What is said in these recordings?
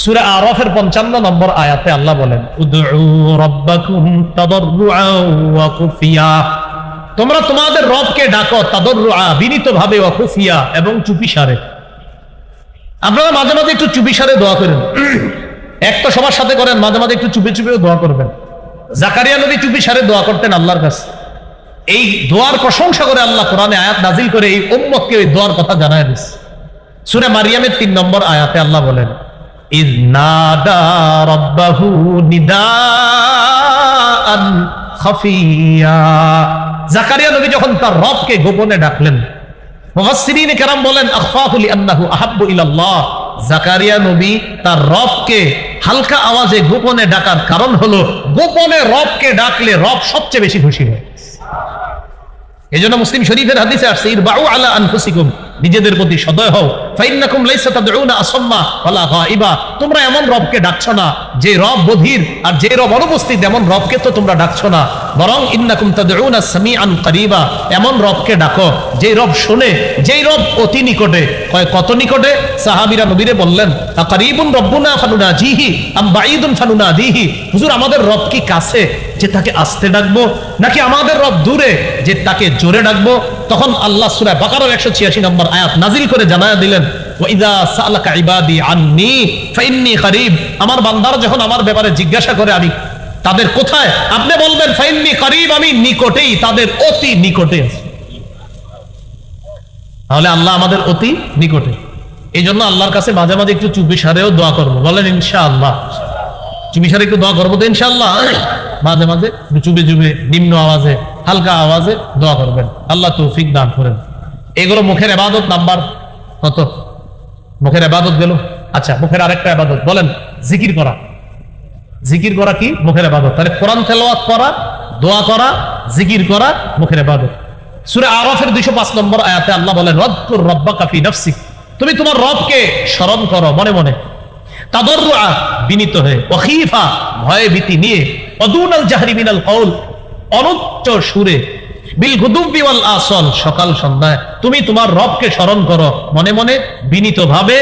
সূরা আরাফের 55 নম্বর আয়াতে আল্লাহ বলেন, উদউ রাব্বাকুম তাদাররুআন ওয়া খুফিয়া, তোমরা তোমাদের রবকে ডাকো তাদাররুআ, বিনীতভাবে, ওয়া খুফিয়া, এবং চুপিসারে। আপনারা মাঝে মাঝে একটু চুপিসারে দোয়া করেন, এক তো সবার সাথে করেন, মাঝে মাঝে একটু চুপি চুপিও দোয়া করবেন। জাকারিয়া নবী চুপিসারে দোয়া করতেন আল্লাহর কাছে। এই দোয়ার প্রশংসা করে আল্লাহ কোরআনে আয়াত নাজিল করে এই উম্মতকে এই দোয়ার কথা জানায় দিয়েছে। সূরা মারিয়ামের 3 নম্বর আয়াতে আল্লাহ বলেন, ইয নাদা রাব্বাহু নিদাআন খাফিয়া, জাকারিয়া নবী যখন তার রবকে গোপনে ডাকলেন, মুফাসসিরিন কেরাম বলেন আখফাহু লিআন্নাহু আহাব্বু ইলাল্লাহ, জাকারিয়া নবী তার রবকে হালকা আওয়াজে গোপনে ডাকার কারণ হলো গোপনে রবকে ডাকলে রব সবচেয়ে বেশি খুশি হয়। এজন্য মুসলিম শরীফের হাদিসে আসছে, ইরবাউ আলা আনফুসিকুম, নিজেদের প্রতি সদয় হও, ফাইন্নাকুম লাইসা তাদউনা আসাম্মা ওয়ালা গায়িবা, তোমরা এমন রবকে ডাকছো না যে রব বধির আর যে রব অনুপস্থিত, এমন রবকে তো তোমরা ডাকছো না, বরং ইন্নাকুম তাদউনা সামিআন কারীবা, এমন রবকে ডাকো যেই রব শুনে, যেই রব অতি নিকটে। কয় কত নিকটে? সাহাবীরা নবীরে বললেন, আকারিবুন রব্বুনা ফানুনাজিহি আম বাঈদুন ফানুনাদিহি, হুজুর আমাদের রব কি কাছে যে তাকে আস্তে ডাকবো, নাকি আমাদের রব দূরে যে তাকে জোরে ডাকবো? তখন আল্লাহ সূরা বাকারার 186 নম্বর আয়াত নাজিল করে জানায়া দিলেন, ওয়া ইযা সাআলাকা ইবাদি আন্নী ফাইন্নী কারীব, আমার বান্দারা যখন আমার ব্যাপারে জিজ্ঞাসা করে আমি তাদের কোথায়, আপনি বলবেন ফাইন্নী কারীব, আমি নিকটেই, তাদের অতি নিকটে আছি। তাহলে আল্লাহ আমাদের অতি নিকটে। এই জন্য আল্লাহর কাছে মাঝে মাঝে একটু চুপিসারেও দোয়া করবো, বলেন ইনশাআল্লাহ। চুপিসারে একটু দোয়া করবো তো ইনশাআল্লাহ। মাঝে মাঝে চুপে চুপে নিম্ন আওয়াজে হালকা আওয়াজে দোয়া করবেন, আল্লাহ তৌফিক দান করেন। এগুলো মুখের ইবাদত। নাম্বার কত? মুখের ইবাদত গেল। আচ্ছা, মুখের আরেকটা ইবাদত বলেন, জিকির করা। জিকির করা কি? মুখের ইবাদত। তাহলে কোরআন তেলাওয়াত করা, দোয়া করা, জিকির করা মুখের ইবাদত। সূরা আরাফের 205 নম্বর আয়াতে আল্লাহ বলেন, ওয়াযকুর রাব্বাকা ফি নাফসিক, তুমি তোমার রবকে স্মরণ করো মনে মনে, তাদাররুআ, বিনীত হয়ে, ওয়া খীফা, ভয় ভীতি নিয়ে, ওয়া দুনাল জাহরি মিনাল কওল, অনুচ্চ সুরে, বিল গুদুবি ওয়াল আসল, সকাল সন্ধ্যায় তুমি তোমার রবকে স্মরণ করো মনে মনে, বিনীত ভাবে,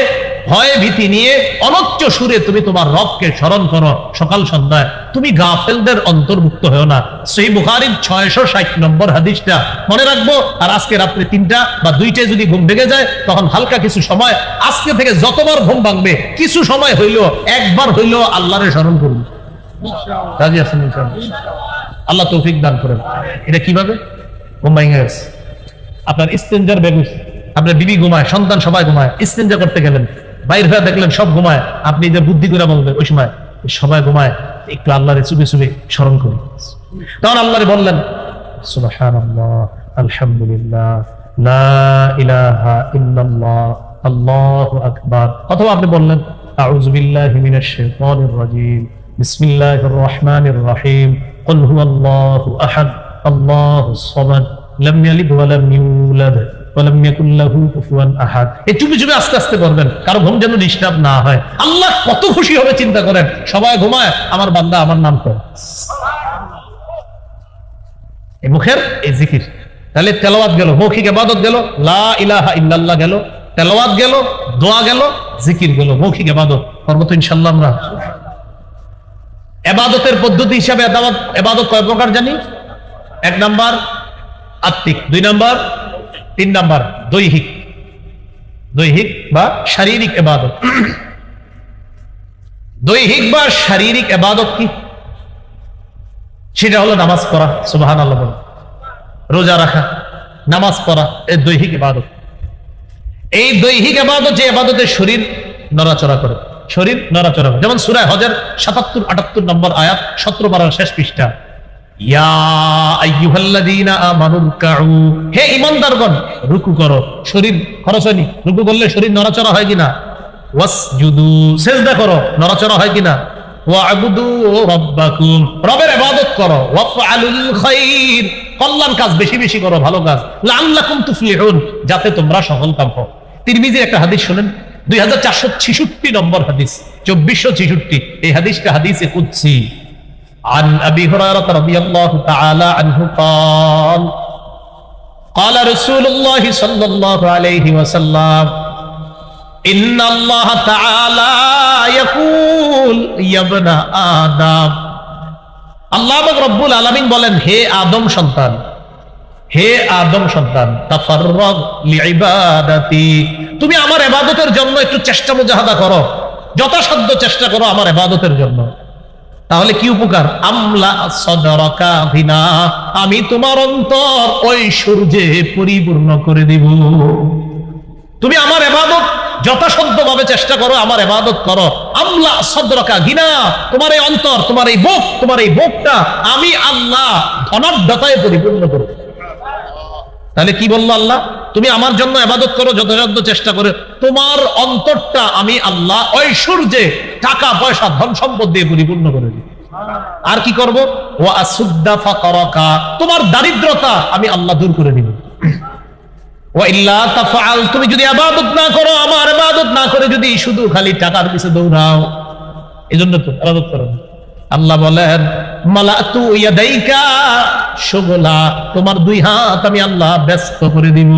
ভয় ভীতি নিয়ে, অনুচ্চ সুরে তুমি তোমার রবকে স্মরণ করো সকাল সন্ধ্যায়। তুমি গাফেলদের অন্তর্ভুক্ত হও না। সহিহ বুখারীর 660 নম্বর হাদিসটা মনে রাখবো। আর আজকে রাত্রে 3টা বা 2টায় যদি ঘুম ভেঙে যায়, তখন হালকা কিছু সময়, আজকে থেকে যতবার ঘুম ভাঙবে কিছু সময় হইলো, একবার হইলো আল্লাহরে স্মরণ করুন। রাজি আছেন ইনশাআল্লাহ? আল্লাহ তৌফিক দান করেন। এটা কিভাবে? ঘুম ভেঙে গেছে, আপনার ইস্তেঞ্জার বেগুস, আপনার বিবি ঘুমায়, সন্তান সবাই ঘুমায়, ইস্তেঞ্জা করতে গেলেন, বাইর হয়ে দেখলেন সব ঘুমায়, আপনি যে বুদ্ধি করে বলবেন ওই সময় সবাই ঘুমায়, একটু আল্লাহরে চুপে চুপে স্মরণ করি। তখন আল্লাহরে বললেন সুবহানাল্লাহ, আলহামদুলিল্লাহ, লা ইলাহা ইল্লাল্লাহ, আল্লাহু আকবার। অথবা আপনি বললেন আউযু বিল্লাহি মিনাশ শাইতানির রাজীম, বিসমিল্লাহির রহমানির রহিম, কুল হুয়াল্লাহু আহাদ, আল্লাহুস সামাদ, লাম ইয়ালিদ ওয়া লাম ইউলাদ ওয়া লাম ইয়াকুল লাহু কুফুয়ান আহাদ। এই চুপি চুপি আস্তে আস্তে করবেন, কারো ঘুম যেন ডিস্টার্ব না হয়। আল্লাহ কত খুশি হবে চিন্তা করেন, সবাই ঘুমায়, আমার বান্দা আমার নাম করে। এই মুখের এই জিকির। তাহলে তেলাওয়াত গেল, মৌখিক ইবাদত গেল, লা ইলাহা ইল্লাল্লাহ গেল, তেলাওয়াত গেল, দোয়া গেল, জিকির গেল, মৌখিক ইবাদত করব তো ইনশাআল্লাহ। আমরা ইবাদতের পদ্ধতি হিসাবে ইবাদত কয় প্রকার জানি? 1 নাম্বার আত্মিক, 2 নাম্বার, 3 নাম্বার দৈহিক। দৈহিক বা শারীরিক ইবাদত। দৈহিক বা শারীরিক ইবাদত কি? সেটা হলো নামাজ পড়া, সুবহানাল্লাহ বলা, রোজা রাখা, নামাজ পড়া, এই দৈহিক ইবাদত। এই দৈহিক ইবাদত যে ইবাদতে শরীর নড়াচড়া করে, শরীর নড়াচড়া করে, যেমন সূরা হজের 77-78 নম্বর আয়াত, 17 পারার শেষ পৃষ্ঠা, ইয়া আইয়ুহাল্লাযীনা আমানু রুকউ, হে ঈমানদারগণ রুকু করো। শরীর খরচ হয়নি? রুকু করলে শরীর নড়াচড়া হয় কিনা? ওয়াসজুদু, সিজদা করো, নড়াচড়া হয় কিনা? ওয়া'বুদু রাব্বাকুম, রবের ইবাদত করো। ওয়াফআলুল খায়র, কল্যাণ কাজ বেশি বেশি করো, ভালো কাজ। লাআল্লাকুম তুফলিহুন, যাতে তোমরা সফলকাম হও। তিরমিজির একটা হাদিস শুনেন, 2466 নম্বর হাদিস, 2466। এই হাদিসটা হাদিসে কুদসি। عن أبي هريرة رضي الله تعالى عنه قال قال رسول الله صلى الله عليه وسلم إن الله تعالى يقول ইয়াকুল ইয়া ইবনা আদম, আল্লাহ পাক রব্বুল আলামিন বলেন, হে আদম সন্তান, হে আদম সন্তান, তাফাররাগ লিইবাদাতি, তুমি আমার ইবাদতের জন্য একটু চেষ্টা মুজাহাদা করো, যথাসাধ্য চেষ্টা করো আমার ইবাদতের জন্য। তাহলে কি উপকার? আমলা সদরকা ভিনা, আমি তোমার অন্তর ওই সূর্যে পরিপূর্ণ করে দিব। তুমি আমার ইবাদত যথাসাধ্য ভাবে চেষ্টা করো, আমার ইবাদত করো। আমলা সদরকা গিনা, তোমার এই অন্তর, তোমার এই বুক, তোমার এই বুকটা আমি আল্লাহ ধনাঢ্যতায় পরিপূর্ণ করব। তাহলে কি বললো আল্লাহ? তুমি আমার জন্য ইবাদত করো, যথাসাধ্য চেষ্টা করে তোমার অন্তরটা আমি আল্লাহ ওই সূর্যে টাকা পয়সা ধন সম্পদ দিয়ে পরিপূর্ণ করে দিই। আর কি করব? ওয়া আসুদ্দা ফাকারাকা, তোমার দারিদ্রতা আমি আল্লাহ দূর করে দিব। ওয়া ইল্লা তাফআল, তুমি যদি ইবাদত না করো, আমার ইবাদত না করে যদি শুধু খালি টাকার পিছে দৌড়াও, এজন্য তো ইবাদত করো। আল্লাহ বলেন, মালাতু ইয়াদাইকা শুগলা, তোমার দুই হাত আমি আল্লাহ ব্যস্ত করে দিব।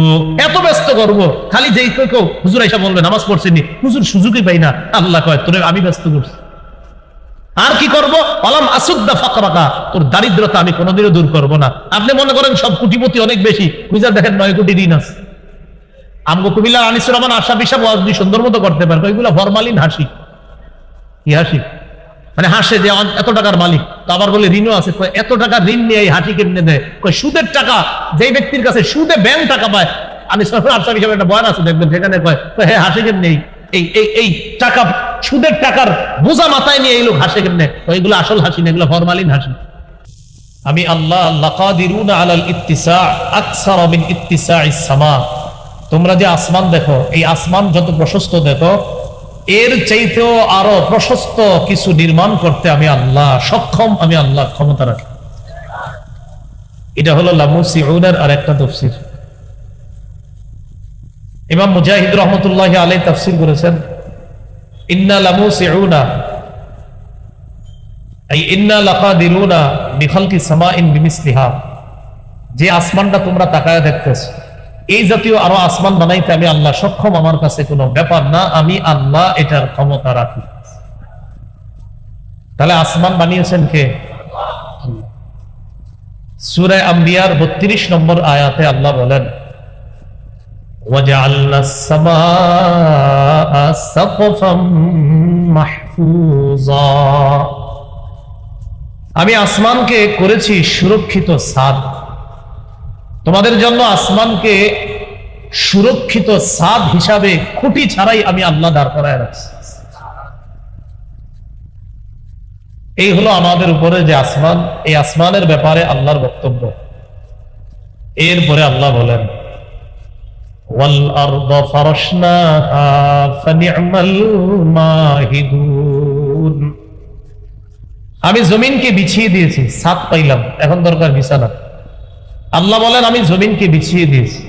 এত ব্যস্ত করব, খালি যেই কেউ হুজুর আয়েশা বলবে নামাজ পড়ছেনি, হুজুর সুযোগই পাই না, আল্লাহ কয় তোরে আমি ব্যস্ত করছি। আর কি করব? আলাম আসুদ্দা ফাকরাকা, তোর দারিদ্রতা আমি কোনোদিনও দূর করব না। আপনি মনে করেন সব কোটিপতি অনেক বেশি, বুঝা দেখেন 9 কোটি ঋণ আছে। আমগো কুমিল্লা আনিসুর রহমান আশা পিসাব ওয়াজ সুন্দর মতো করতে পারবে, ওইগুলা ফরমালিন হাসি। কি হাসি? মানে হাসে যে এত টাকার মালিক, তো আবার বলে ঋণও আছে। এত টাকা ঋণ নিয়ে এই হাঁটি কেমনে দেয়? সুদের টাকা, যে ব্যক্তির কাছে সুদে ব্যাংক টাকা পায়, আনিসুর রহমান আশা পিসাব একটা বয়ান আছে দেখবেন, সেখানে কয় হ্যাঁ হাসি কেমনে, এই টাকা সুদের টাকার বোঝা মাথায় নিয়ে এই লোক হাসে কেমনে? এগুলো আসল হাসি না, এগুলো ফরমালিন হাসি। আমি আল্লাহ লাকাদিরুনা আলাল ইত্তিসা আকসার মিন ইত্তিসাইস সামা, তোমরা যে আসমান দেখো, এই আসমান যত প্রশস্ত দেখো, এর চাইতেও আরো প্রশস্ত কিছু নির্মাণ করতে আমি আল্লাহ সক্ষম, আমি আল্লাহ ক্ষমতা রাখি। এটা হলো লামুসিউনের আর একটা তাফসীর। ইমাম মুজাহিদ রহমতুল্লাহি আলাইহি তাফসীর করেছেন, ইন্না লামুসিউনা আই ইন্না লাকাদিরুনা বিখালকি সামাইন বিমিসলিহা, যে আসমানটা তোমরা তাকায় দেখতেছো, এই জাতীয় আরো আসমান বানাইতে আমি আল্লাহ সক্ষম, আমার কাছে কোনো ব্যাপার না, আমি আল্লাহ এটার ক্ষমতা রাখি। তাহলে আসমান বানিয়েছেন কে? সূরা আম্বিয়ার 32 নম্বর আয়াতে আল্লাহ বলেন, ওয়াজআলনাস সামাআ সাকফাম মাহফুজা, আমি আসমানকে করেছি সুরক্ষিত ছাদ। তোমাদের জন্য আসমানকে সুরক্ষিত ছাদ হিসাবে খুঁটি ছাড়াই আমি আল্লাহ দাঁড় করায় রাখছি। এই হলো আমাদের উপরে যে আসমান, এই আসমানের ব্যাপারে আল্লাহর বক্তব্য। এরপরে আল্লাহ বলেন, ওয়াল আরদা ফারাশনাহা ফানি'মাল মাহিদুন, আমি জমিনকে বিছিয়ে দিয়েছি, ছাদ পাইলাম, এখন দরকার বিছানা। আল্লাহ বলেন আমি জমিনকে বিছিয়ে দিয়েছি।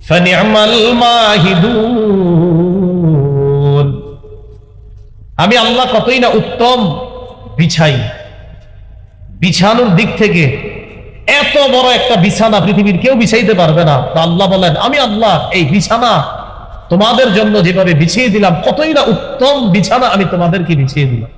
ফানি'মাল মাহিদুন, আমি আল্লাহ কতই না উত্তম বিছাই। বিছানোর দিক থেকে এত বড় একটা বিছানা পৃথিবীর কেউ বিছাইতে পারবে না। তো আল্লাহ বলেন আমি আল্লাহ এই বিছানা তোমাদের জন্য যেভাবে বিছিয়ে দিলাম, কতই না উত্তম বিছানা আমি তোমাদেরকে বিছিয়ে দিলাম।